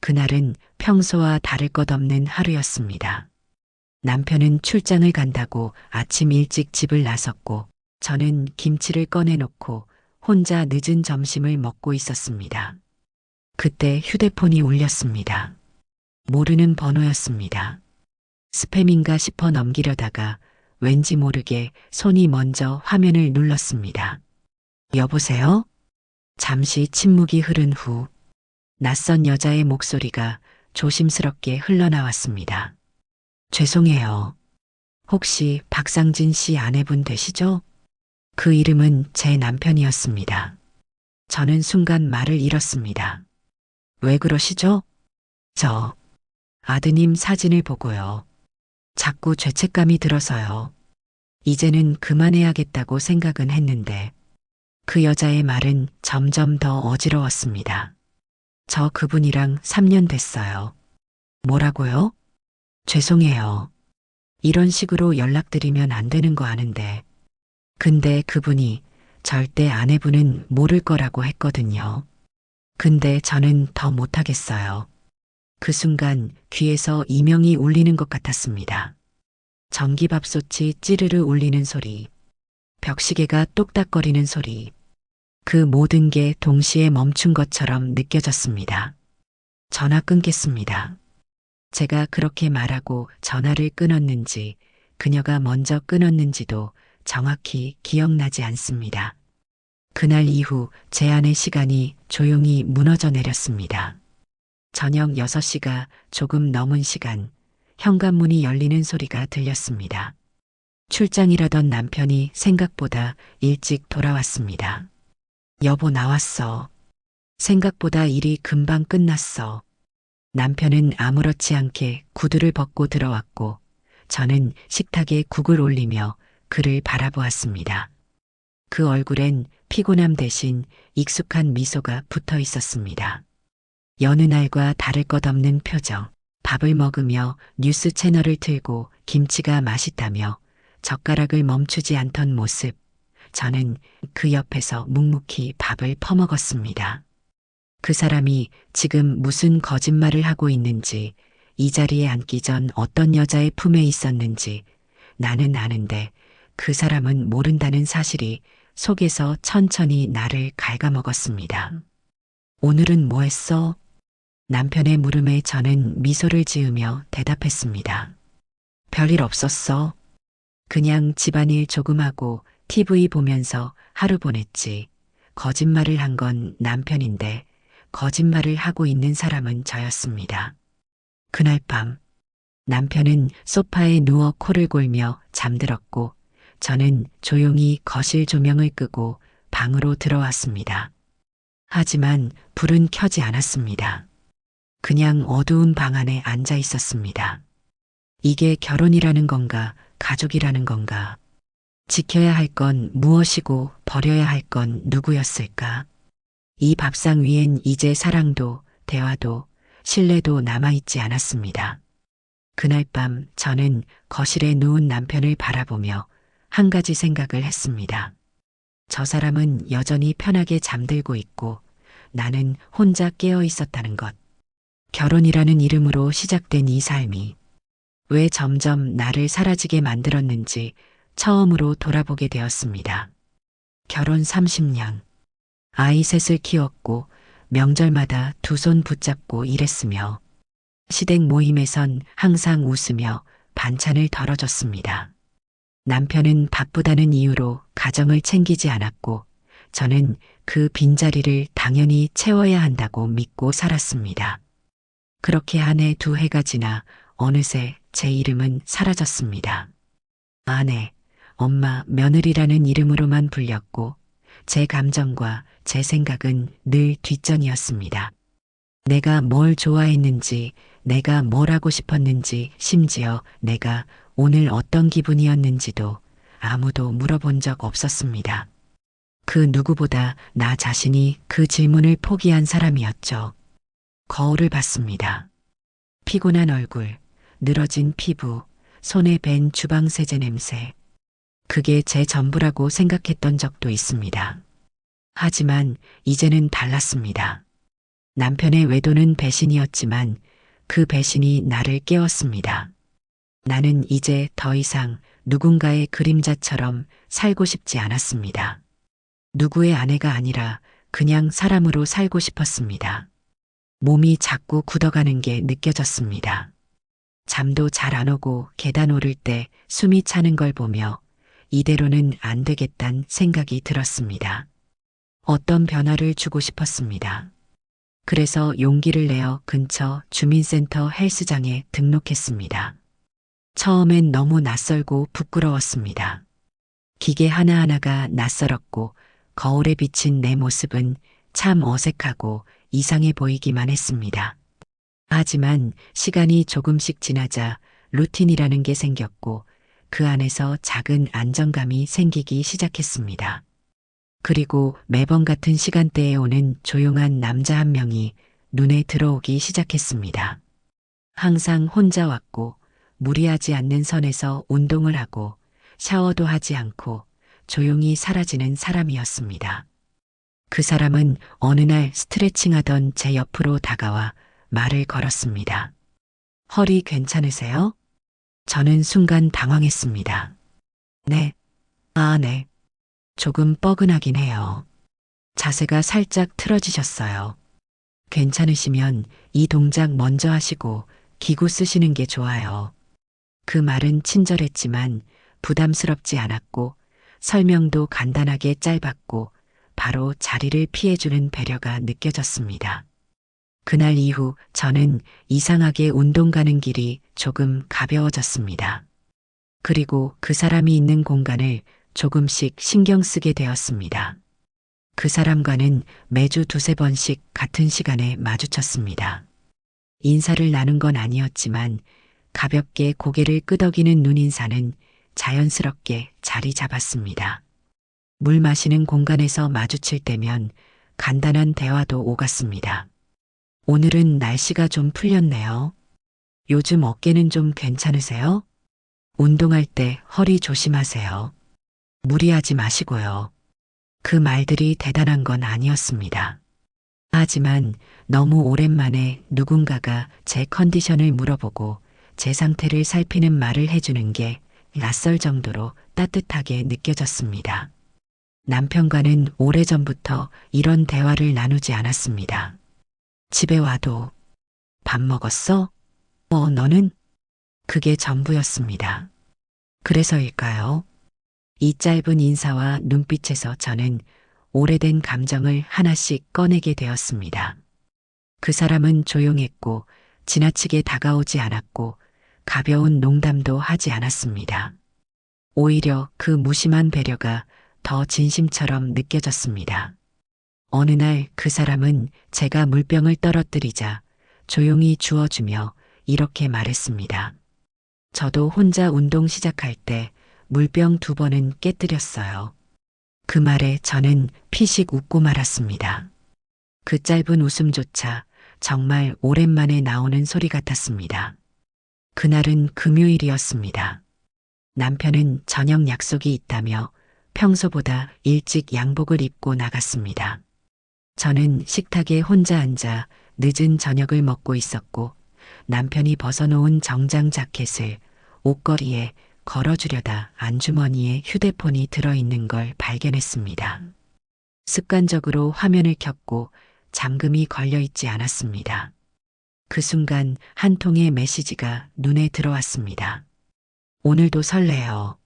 그날은 평소와 다를 것 없는 하루였습니다. 남편은 출장을 간다고 아침 일찍 집을 나섰고 저는 김치를 꺼내놓고 혼자 늦은 점심을 먹고 있었습니다. 그때 휴대폰이 울렸습니다. 모르는 번호였습니다. 스팸인가 싶어 넘기려다가 왠지 모르게 손이 먼저 화면을 눌렀습니다. 여보세요? 잠시 침묵이 흐른 후 낯선 여자의 목소리가 조심스럽게 흘러나왔습니다. 죄송해요. 혹시 박상진 씨 아내분 되시죠? 그 이름은 제 남편이었습니다. 저는 순간 말을 잃었습니다. 왜 그러시죠? 저 아드님 사진을 보고요. 자꾸 죄책감이 들어서요. 이제는 그만해야겠다고 생각은 했는데 그 여자의 말은 점점 더 어지러웠습니다. 저 그분이랑 3년 됐어요. 뭐라고요? 죄송해요. 이런 식으로 연락드리면 안 되는 거 아는데. 근데 그분이 절대 아내분은 모를 거라고 했거든요. 근데 저는 더 못하겠어요. 그 순간 귀에서 이명이 울리는 것 같았습니다. 전기밥솥이 찌르르 울리는 소리, 벽시계가 똑딱거리는 소리, 그 모든 게 동시에 멈춘 것처럼 느껴졌습니다. 전화 끊겠습니다. 제가 그렇게 말하고 전화를 끊었는지 그녀가 먼저 끊었는지도 정확히 기억나지 않습니다. 그날 이후 제 안의 시간이 조용히 무너져 내렸습니다. 저녁 6시가 조금 넘은 시간, 현관문이 열리는 소리가 들렸습니다. 출장이라던 남편이 생각보다 일찍 돌아왔습니다. 여보 나왔어. 생각보다 일이 금방 끝났어. 남편은 아무렇지 않게 구두를 벗고 들어왔고 저는 식탁에 국을 올리며 그를 바라보았습니다. 그 얼굴엔 피곤함 대신 익숙한 미소가 붙어 있었습니다. 여느 날과 다를 것 없는 표정, 밥을 먹으며 뉴스 채널을 틀고 김치가 맛있다며 젓가락을 멈추지 않던 모습, 저는 그 옆에서 묵묵히 밥을 퍼먹었습니다. 그 사람이 지금 무슨 거짓말을 하고 있는지, 이 자리에 앉기 전 어떤 여자의 품에 있었는지 나는 아는데 그 사람은 모른다는 사실이 속에서 천천히 나를 갉아먹었습니다. 오늘은 뭐 했어? 남편의 물음에 저는 미소를 지으며 대답했습니다. 별일 없었어. 그냥 집안일 조금 하고 TV 보면서 하루 보냈지. 거짓말을 한 건 남편인데 거짓말을 하고 있는 사람은 저였습니다. 그날 밤 남편은 소파에 누워 코를 골며 잠들었고 저는 조용히 거실 조명을 끄고 방으로 들어왔습니다. 하지만 불은 켜지 않았습니다. 그냥 어두운 방 안에 앉아 있었습니다. 이게 결혼이라는 건가, 가족이라는 건가? 지켜야 할 건 무엇이고 버려야 할 건 누구였을까? 이 밥상 위엔 이제 사랑도, 대화도, 신뢰도 남아있지 않았습니다. 그날 밤 저는 거실에 누운 남편을 바라보며 한 가지 생각을 했습니다. 저 사람은 여전히 편하게 잠들고 있고 나는 혼자 깨어 있었다는 것. 결혼이라는 이름으로 시작된 이 삶이 왜 점점 나를 사라지게 만들었는지 처음으로 돌아보게 되었습니다. 결혼 30년, 아이 셋을 키웠고 명절마다 두 손 붙잡고 일했으며 시댁 모임에선 항상 웃으며 반찬을 덜어줬습니다. 남편은 바쁘다는 이유로 가정을 챙기지 않았고 저는 그 빈자리를 당연히 채워야 한다고 믿고 살았습니다. 그렇게 한 해 두 해가 지나 어느새 제 이름은 사라졌습니다. 아내, 엄마, 며느리라는 이름으로만 불렸고 제 감정과 제 생각은 늘 뒷전이었습니다. 내가 뭘 좋아했는지, 내가 뭘 하고 싶었는지, 심지어 내가 오늘 어떤 기분이었는지도 아무도 물어본 적 없었습니다. 그 누구보다 나 자신이 그 질문을 포기한 사람이었죠. 거울을 봤습니다. 피곤한 얼굴, 늘어진 피부, 손에 밴 주방 세제 냄새. 그게 제 전부라고 생각했던 적도 있습니다. 하지만 이제는 달랐습니다. 남편의 외도는 배신이었지만 그 배신이 나를 깨웠습니다. 나는 이제 더 이상 누군가의 그림자처럼 살고 싶지 않았습니다. 누구의 아내가 아니라 그냥 사람으로 살고 싶었습니다. 몸이 자꾸 굳어가는 게 느껴졌습니다. 잠도 잘 안 오고 계단 오를 때 숨이 차는 걸 보며 이대로는 안 되겠단 생각이 들었습니다. 어떤 변화를 주고 싶었습니다. 그래서 용기를 내어 근처 주민센터 헬스장에 등록했습니다. 처음엔 너무 낯설고 부끄러웠습니다. 기계 하나하나가 낯설었고 거울에 비친 내 모습은 참 어색하고 이상해 보이기만 했습니다. 하지만 시간이 조금씩 지나자 루틴이라는 게 생겼고 그 안에서 작은 안정감이 생기기 시작했습니다. 그리고 매번 같은 시간대에 오는 조용한 남자 한 명이 눈에 들어오기 시작했습니다. 항상 혼자 왔고 무리하지 않는 선에서 운동을 하고 샤워도 하지 않고 조용히 사라지는 사람이었습니다. 그 사람은 어느 날 스트레칭 하던 제 옆으로 다가와 말을 걸었습니다. 허리 괜찮으세요? 저는 순간 당황했습니다. 네. 아, 네. 조금 뻐근하긴 해요. 자세가 살짝 틀어지셨어요. 괜찮으시면 이 동작 먼저 하시고 기구 쓰시는 게 좋아요. 그 말은 친절했지만 부담스럽지 않았고 설명도 간단하게 짧았고 바로 자리를 피해주는 배려가 느껴졌습니다. 그날 이후 저는 이상하게 운동 가는 길이 조금 가벼워졌습니다. 그리고 그 사람이 있는 공간을 조금씩 신경 쓰게 되었습니다. 그 사람과는 매주 두세 번씩 같은 시간에 마주쳤습니다. 인사를 나눈 건 아니었지만 가볍게 고개를 끄덕이는 눈인사는 자연스럽게 자리 잡았습니다. 물 마시는 공간에서 마주칠 때면 간단한 대화도 오갔습니다. 오늘은 날씨가 좀 풀렸네요. 요즘 어깨는 좀 괜찮으세요? 운동할 때 허리 조심하세요. 무리하지 마시고요. 그 말들이 대단한 건 아니었습니다. 하지만 너무 오랜만에 누군가가 제 컨디션을 물어보고 제 상태를 살피는 말을 해주는 게 낯설 정도로 따뜻하게 느껴졌습니다. 남편과는 오래전부터 이런 대화를 나누지 않았습니다. 집에 와도 밥 먹었어? 너는? 그게 전부였습니다. 그래서일까요? 이 짧은 인사와 눈빛에서 저는 오래된 감정을 하나씩 꺼내게 되었습니다. 그 사람은 조용했고 지나치게 다가오지 않았고 가벼운 농담도 하지 않았습니다. 오히려 그 무심한 배려가 더 진심처럼 느껴졌습니다. 어느 날 그 사람은 제가 물병을 떨어뜨리자 조용히 주워주며 이렇게 말했습니다. 저도 혼자 운동 시작할 때 물병 2번은 깨뜨렸어요. 그 말에 저는 피식 웃고 말았습니다. 그 짧은 웃음조차 정말 오랜만에 나오는 소리 같았습니다. 그날은 금요일이었습니다. 남편은 저녁 약속이 있다며 평소보다 일찍 양복을 입고 나갔습니다. 저는 식탁에 혼자 앉아 늦은 저녁을 먹고 있었고 남편이 벗어놓은 정장 자켓을 옷걸이에 걸어주려다 안주머니에 휴대폰이 들어있는 걸 발견했습니다. 습관적으로 화면을 켰고 잠금이 걸려있지 않았습니다. 그 순간 한 통의 메시지가 눈에 들어왔습니다. 오늘도 설레요.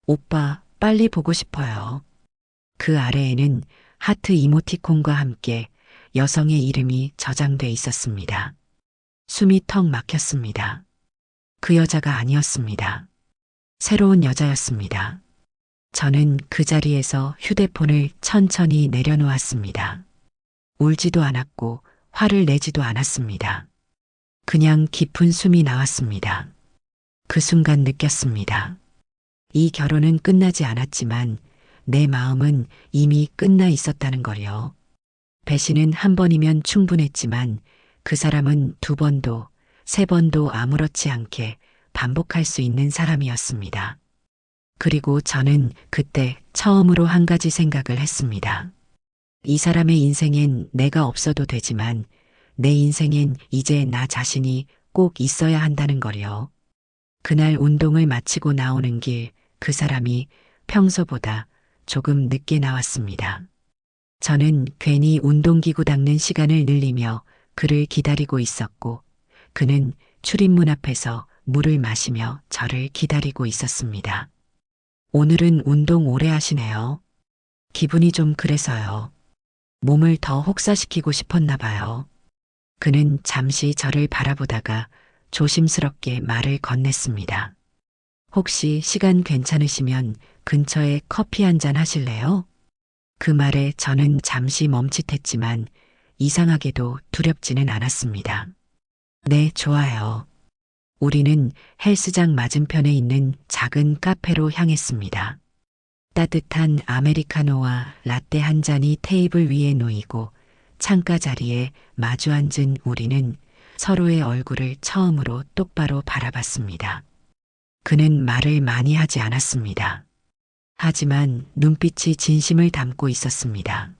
오빠, 빨리 보고 싶어요. 그 아래에는 하트 이모티콘과 함께 여성의 이름이 저장돼 있었습니다. 숨이 턱 막혔습니다. 그 여자가 아니었습니다. 새로운 여자였습니다. 저는 그 자리에서 휴대폰을 천천히 내려놓았습니다. 울지도 않았고 화를 내지도 않았습니다. 그냥 깊은 숨이 나왔습니다. 그 순간 느꼈습니다. 이 결혼은 끝나지 않았지만 내 마음은 이미 끝나 있었다는 걸요. 배신은 한 번이면 충분했지만 그 사람은 2번도, 3번도 아무렇지 않게 반복할 수 있는 사람이었습니다. 그리고 저는 그때 처음으로 한 가지 생각을 했습니다. 이 사람의 인생엔 내가 없어도 되지만 내 인생엔 이제 나 자신이 꼭 있어야 한다는 거요. 그날 운동을 마치고 나오는 길, 그 사람이 평소보다 조금 늦게 나왔습니다. 저는 괜히 운동기구 닦는 시간을 늘리며 그를 기다리고 있었고, 그는 출입문 앞에서 물을 마시며 저를 기다리고 있었습니다. 오늘은 운동 오래 하시네요. 기분이 좀 그래서요. 몸을 더 혹사시키고 싶었나 봐요. 그는 잠시 저를 바라보다가 조심스럽게 말을 건넸습니다. 혹시 시간 괜찮으시면 근처에 커피 한 잔 하실래요? 그 말에 저는 잠시 멈칫했지만 이상하게도 두렵지는 않았습니다. 네, 좋아요. 우리는 헬스장 맞은편에 있는 작은 카페로 향했습니다. 따뜻한 아메리카노와 라떼 한 잔이 테이블 위에 놓이고 창가 자리에 마주 앉은 우리는 서로의 얼굴을 처음으로 똑바로 바라봤습니다. 그는 말을 많이 하지 않았습니다. 하지만 눈빛이 진심을 담고 있었습니다.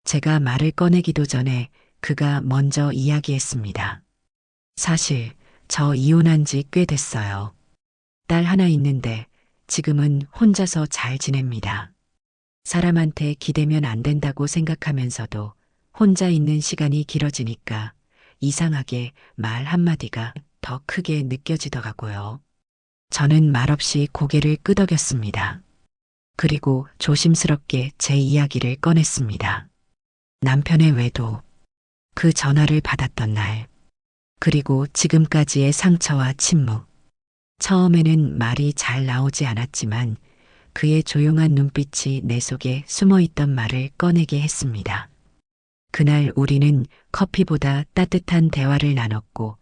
제가 말을 꺼내기도 전에 그가 먼저 이야기했습니다. 사실 저 이혼한 지 꽤 됐어요. 딸 하나 있는데 지금은 혼자서 잘 지냅니다. 사람한테 기대면 안 된다고 생각하면서도 혼자 있는 시간이 길어지니까 이상하게 말 한마디가 더 크게 느껴지더라고요. 저는 말없이 고개를 끄덕였습니다. 그리고 조심스럽게 제 이야기를 꺼냈습니다. 남편의 외도, 그 전화를 받았던 날, 그리고 지금까지의 상처와 침묵. 처음에는 말이 잘 나오지 않았지만 그의 조용한 눈빛이 내 속에 숨어있던 말을 꺼내게 했습니다. 그날 우리는 커피보다 따뜻한 대화를 나눴고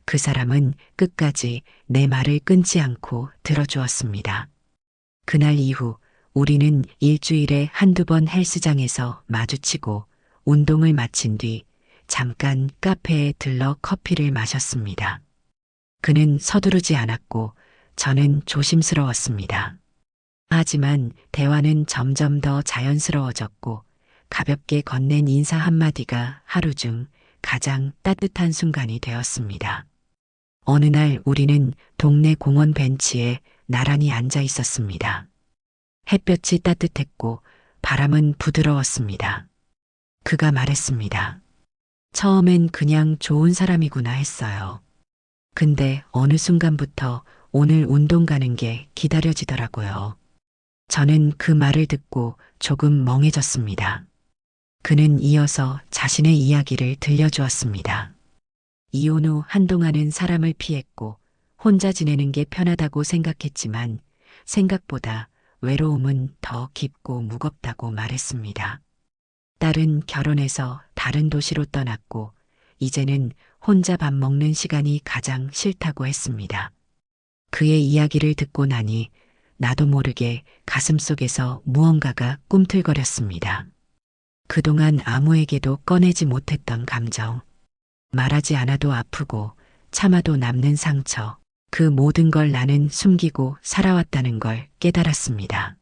그 사람은 끝까지 내 말을 끊지 않고 들어주었습니다. 그날 이후 우리는 일주일에 한두 번 헬스장에서 마주치고 운동을 마친 뒤 잠깐 카페에 들러 커피를 마셨습니다. 그는 서두르지 않았고 저는 조심스러웠습니다. 하지만 대화는 점점 더 자연스러워졌고 가볍게 건넨 인사 한마디가 하루 중 가장 따뜻한 순간이 되었습니다. 어느 날 우리는 동네 공원 벤치에 나란히 앉아 있었습니다. 햇볕이 따뜻했고 바람은 부드러웠습니다. 그가 말했습니다. 처음엔 그냥 좋은 사람이구나 했어요. 근데 어느 순간부터 오늘 운동 가는 게 기다려지더라고요. 저는 그 말을 듣고 조금 멍해졌습니다. 그는 이어서 자신의 이야기를 들려주었습니다. 이혼 후 한동안은 사람을 피했고 혼자 지내는 게 편하다고 생각했지만 생각보다 외로움은 더 깊고 무겁다고 말했습니다. 딸은 결혼해서 다른 도시로 떠났고 이제는 혼자 밥 먹는 시간이 가장 싫다고 했습니다. 그의 이야기를 듣고 나니 나도 모르게 가슴속에서 무언가가 꿈틀거렸습니다. 그동안 아무에게도 꺼내지 못했던 감정, 말하지 않아도 아프고 참아도 남는 상처, 그 모든 걸 나는 숨기고 살아왔다는 걸 깨달았습니다.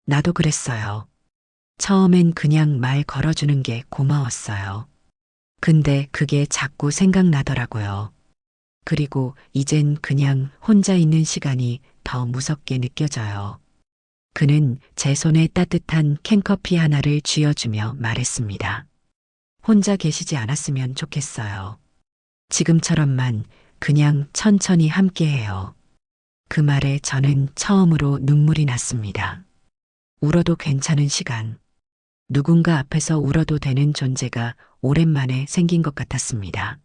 나도 그랬어요. 처음엔 그냥 말 걸어주는 게 고마웠어요. 근데 그게 자꾸 생각나더라고요. 그리고 이젠 그냥 혼자 있는 시간이 더 무섭게 느껴져요. 그는 제 손에 따뜻한 캔커피 하나를 쥐어주며 말했습니다. 혼자 계시지 않았으면 좋겠어요. 지금처럼만 그냥 천천히 함께해요. 그 말에 저는 처음으로 눈물이 났습니다. 울어도 괜찮은 시간. 누군가 앞에서 울어도 되는 존재가 오랜만에 생긴 것 같았습니다.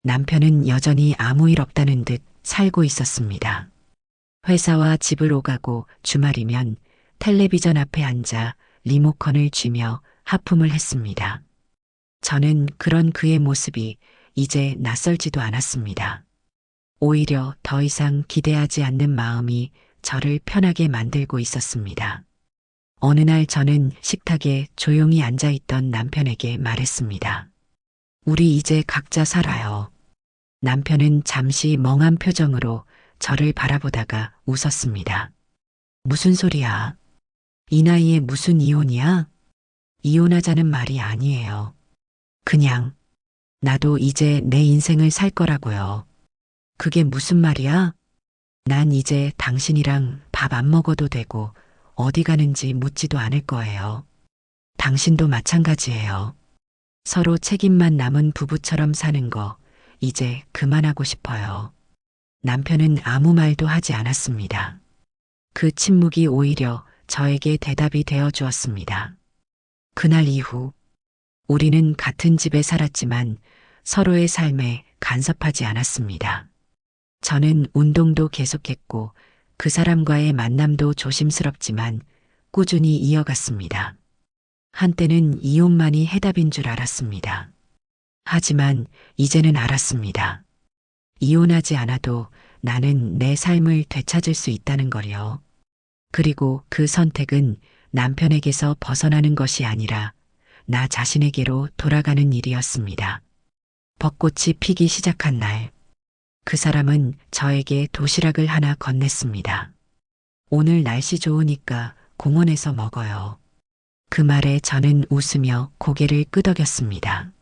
남편은 여전히 아무 일 없다는 듯 살고 있었습니다. 회사와 집을 오가고 주말이면 텔레비전 앞에 앉아 리모컨을 쥐며 하품을 했습니다. 저는 그런 그의 모습이 이제 낯설지도 않았습니다. 오히려 더 이상 기대하지 않는 마음이 저를 편하게 만들고 있었습니다. 어느 날 저는 식탁에 조용히 앉아있던 남편에게 말했습니다. 우리 이제 각자 살아요. 남편은 잠시 멍한 표정으로 저를 바라보다가 웃었습니다. 무슨 소리야? 이 나이에 무슨 이혼이야? 이혼하자는 말이 아니에요. 그냥 나도 이제 내 인생을 살 거라고요. 그게 무슨 말이야? 난 이제 당신이랑 밥 안 먹어도 되고 어디 가는지 묻지도 않을 거예요. 당신도 마찬가지예요. 서로 책임만 남은 부부처럼 사는 거 이제 그만하고 싶어요. 남편은 아무 말도 하지 않았습니다. 그 침묵이 오히려 저에게 대답이 되어 주었습니다. 그날 이후 우리는 같은 집에 살았지만 서로의 삶에 간섭하지 않았습니다. 저는 운동도 계속했고 그 사람과의 만남도 조심스럽지만 꾸준히 이어갔습니다. 한때는 이혼만이 해답인 줄 알았습니다. 하지만 이제는 알았습니다. 이혼하지 않아도 나는 내 삶을 되찾을 수 있다는 걸요. 그리고 그 선택은 남편에게서 벗어나는 것이 아니라 나 자신에게로 돌아가는 일이었습니다. 벚꽃이 피기 시작한 날, 그 사람은 저에게 도시락을 하나 건넸습니다. 오늘 날씨 좋으니까 공원에서 먹어요. 그 말에 저는 웃으며 고개를 끄덕였습니다.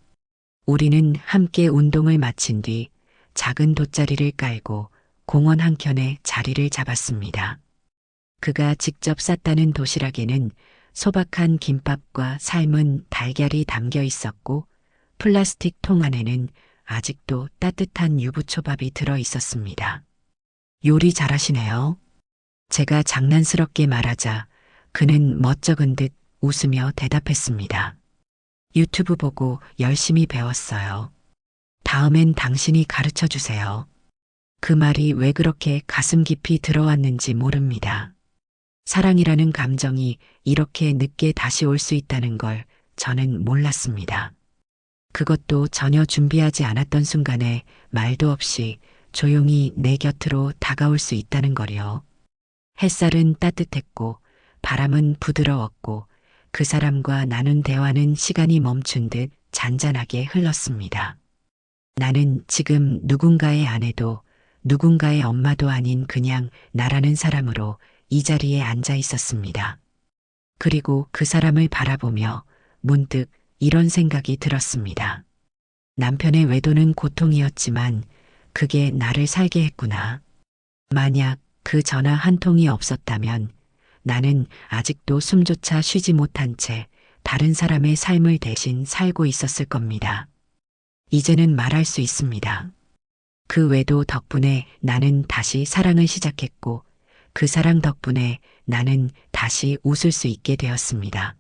우리는 함께 운동을 마친 뒤 작은 돗자리를 깔고 공원 한켠에 자리를 잡았습니다. 그가 직접 쌌다는 도시락에는 소박한 김밥과 삶은 달걀이 담겨 있었고 플라스틱 통 안에는 아직도 따뜻한 유부초밥이 들어 있었습니다. 요리 잘하시네요. 제가 장난스럽게 말하자 그는 멋쩍은 듯 웃으며 대답했습니다. 유튜브 보고 열심히 배웠어요. 다음엔 당신이 가르쳐 주세요. 그 말이 왜 그렇게 가슴 깊이 들어왔는지 모릅니다. 사랑이라는 감정이 이렇게 늦게 다시 올 수 있다는 걸 저는 몰랐습니다. 그것도 전혀 준비하지 않았던 순간에 말도 없이 조용히 내 곁으로 다가올 수 있다는 걸요. 햇살은 따뜻했고 바람은 부드러웠고 그 사람과 나눈 대화는 시간이 멈춘 듯 잔잔하게 흘렀습니다. 나는 지금 누군가의 아내도 누군가의 엄마도 아닌 그냥 나라는 사람으로 이 자리에 앉아 있었습니다. 그리고 그 사람을 바라보며 문득 이런 생각이 들었습니다. 남편의 외도는 고통이었지만 그게 나를 살게 했구나. 만약 그 전화 한 통이 없었다면 나는 아직도 숨조차 쉬지 못한 채 다른 사람의 삶을 대신 살고 있었을 겁니다. 이제는 말할 수 있습니다. 그 외도 덕분에 나는 다시 사랑을 시작했고 그 사랑 덕분에 나는 다시 웃을 수 있게 되었습니다.